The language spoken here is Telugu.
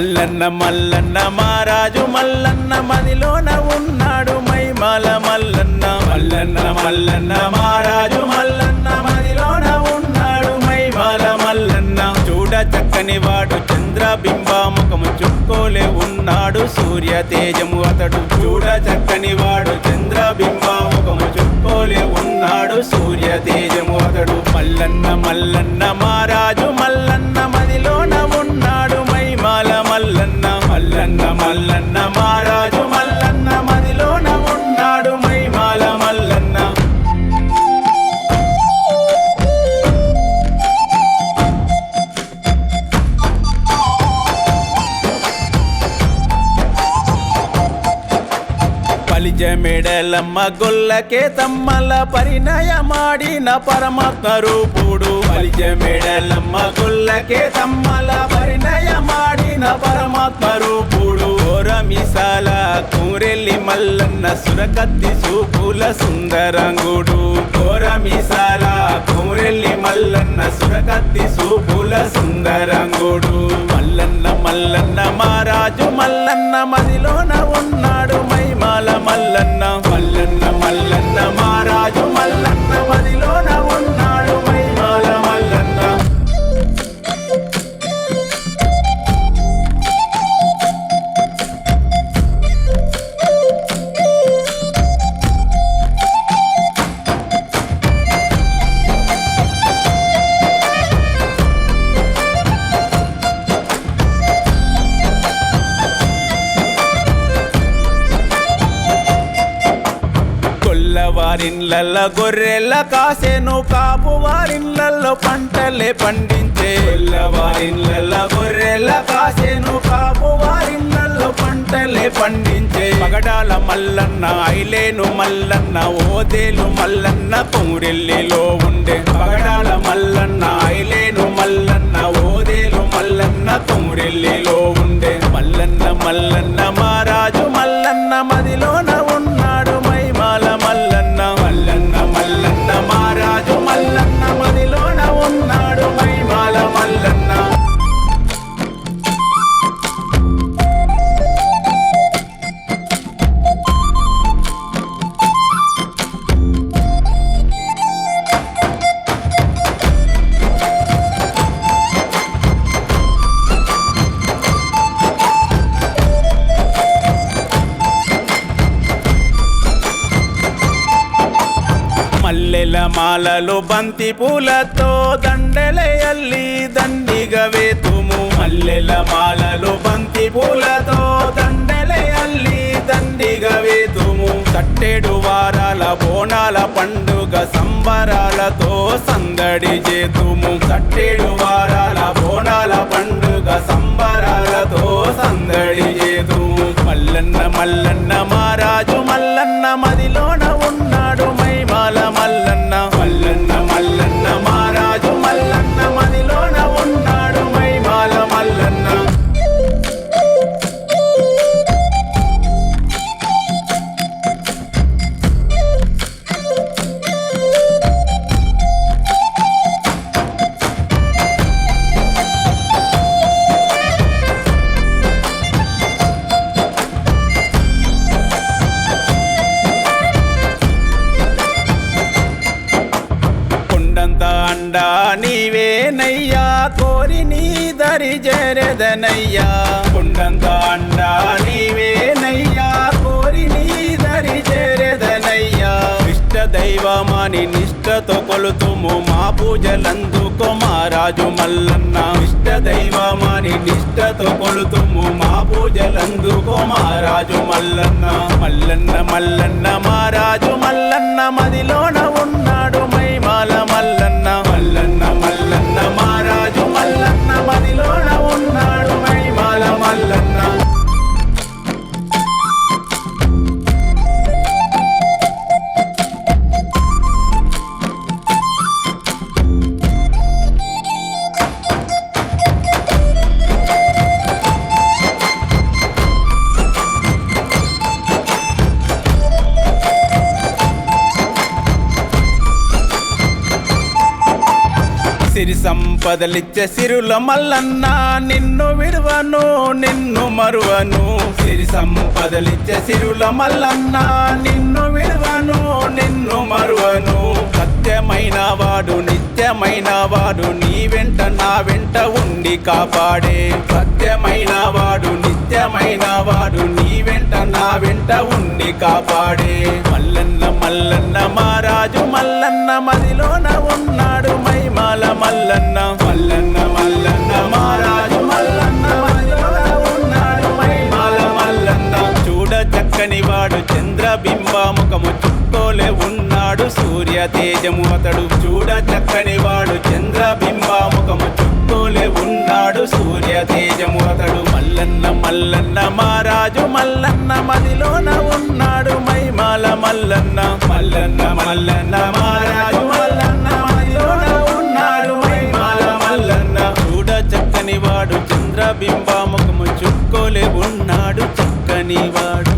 మల్లన్న మల్లన్న మారాజు మల్లన్న మదిలోన ఉన్నాడు మైమాల మల్లన్న మల్లన్న మల్లన్న మారాజు మల్లన్న మదిలోన ఉన్నాడు మైమాల మల్లన్న చూడ చక్కని వాడు చంద్రబింబాముఖము చుక్కోలే ఉన్నాడు సూర్య తేజము అతడు చూడ చక్కని వాడు చంద్రబింబాముఖము చుక్కోలే ఉన్నాడు సూర్య తేజము అతడు మల్లన్న మల్లన్న మారాజు మల్లన్న మదిలోన ఉన్నాడు మైమాల మల్లన్న మల్లన్న మల్లన్న మారాజు మల్లన్న మదిలోన ఉన్నాడు మైమాల మల్లన్న బలిజ మెడలమ్మ గొల్లకే తమ్మల పరిణయమాడిన పరమాత్మ రూపుడు బలిజ మెడలమ్మ గొల్లకే తమ్మల పరిణయమాడిన పరమాత్మ రూపుడు ఓరమిసాల కూరెల్లి మల్లన్న సురకత్తి చూపుల సుందరంగుడు ఓరమిసాల కూరెల్లి మల్లన్న సురకత్తి చూపుల సుందరంగుడు మల్లన్న మల్లన్న మారాజు మల్లన్న మదిలోన ఉన్నాడు మైమాల మల్లన్న మల్లన్న మల్లన్న మారాజు మల్లన్న మదిలోన ఉన్నాడు మైమాల మల్లన్న వారిన్లల్లో గొర్రెల కాసేను కాపు వారిన్లల్లో పంటలే పండించే వారిన్లల్లో గొర్రెల కాసేను కాపు వారిన్లల్లో పంటలే పండించే పగడాల మల్లన్న ఐలేను మల్లన్న ఓదేలు మల్లన్న కొమురెల్లిలో ఉండే పగడాల మల్లన్న ఐలేను మల్లన్న ఓదేలు మల్లన్న కొమురెల్లిలో ఉండే మల్లన్న మల్లన్న మారాజు మల్లన్న మదిలోన ఉన్నాడు మైమాల మల్లన్న మల్లన్న మల్లన్న మారాజు మల్లన్న మదిలోన ఉన్నాడు మైమాల మల్లన్న మల్లెల మాలలు బంతి పూలతో దండలే అల్లి దండిగా వేతుము మల్లెల మాలలు బంతి పూలతో దండలే అల్లి దండిగా వేతుము తట్టేడు వారాల బోనాల పండుగ సంబరాలతో సందడి చేతుము తట్టేడు వారాల బోనాల పండుగ సంబరాలతో సందడి చేతుము మల్లన్న మల్లన్న మారాజు మల్లన్న మదిలోన ఉన్నాడు మైమాల మల్లన్న మల్లన్న మల్లన్న మారాజు మల్లన్న మదిలోన ఉన్నాడు మైమాల మల్లన్న అండా నీవేనయ్యా కోరి నీ దరి జరదనయ్యా కొండంత అండా నీవేనయ్యా కోరి నీ దరి జరదనయ్యా ఇష్ట దైవమాని నిష్టతో కొలుతుము మా పూజలందుకో మారాజు మల్లన్న ఇష్ట దైవమాని నిష్టతో కొలుతుము మా పూజలందుకో మారాజు మల్లన్న మల్లన్న మల్లన్న మారాజు మల్లన్న మదిలోన ఉన్నాడు మైమాల మల్లన్న మల్లన్న మల్లన్న మారాజు మల్లన్న మదిలోన ఉన్నాడు మైమాల మల్లన్న సిరి సంపదలిచ్చే సిరుల మల్లన్న నిన్ను విడువను నిన్ను మరువను సిరి సంపదలిచ్చే సిరుల మల్లన్న నిన్ను విడువను నిన్ను మరువను సత్యమైన వాడు నిత్యమైన వాడు నీ వెంట నా వెంట ఉండి కాపాడే సత్యమైన వాడు నిత్యమైన వాడు నీ వెంట నా వెంట ఉండి కాపాడే మల్లన్న మల్లన్న మహారాజు మల్లన్న మదిలోన ఉన్నాడు మైమాల మల్లన్న మల్లన్న మల్లన్న మహారాజు మల్లన్న మదిలోన ఉన్నాడు మైమాల మల్లన్న చూడ చక్కని వాడు చంద్రబింబ ముఖము చుక్కోలే ఉన్నాడు సూర్య తేజము అతడు చూడ చక్కని వాడు చంద్రబింబ ముఖము చుక్కోలే ఉన్నాడు సూర్య తేజము అతడు మల్లన్న మల్లన్న మహారాజు మల్లన్న మదిలోన ఉన్నాడు మైమాల మల్లన్న మల్లన్న మల్లన్న మహారాజు మల్లన్న మదిలోన ఉన్నాడు మైమాల మల్లన్న చూడ చక్కని వాడు చంద్రబింబ ముఖము చుక్కోలే ఉన్నాడు చక్కని వాడు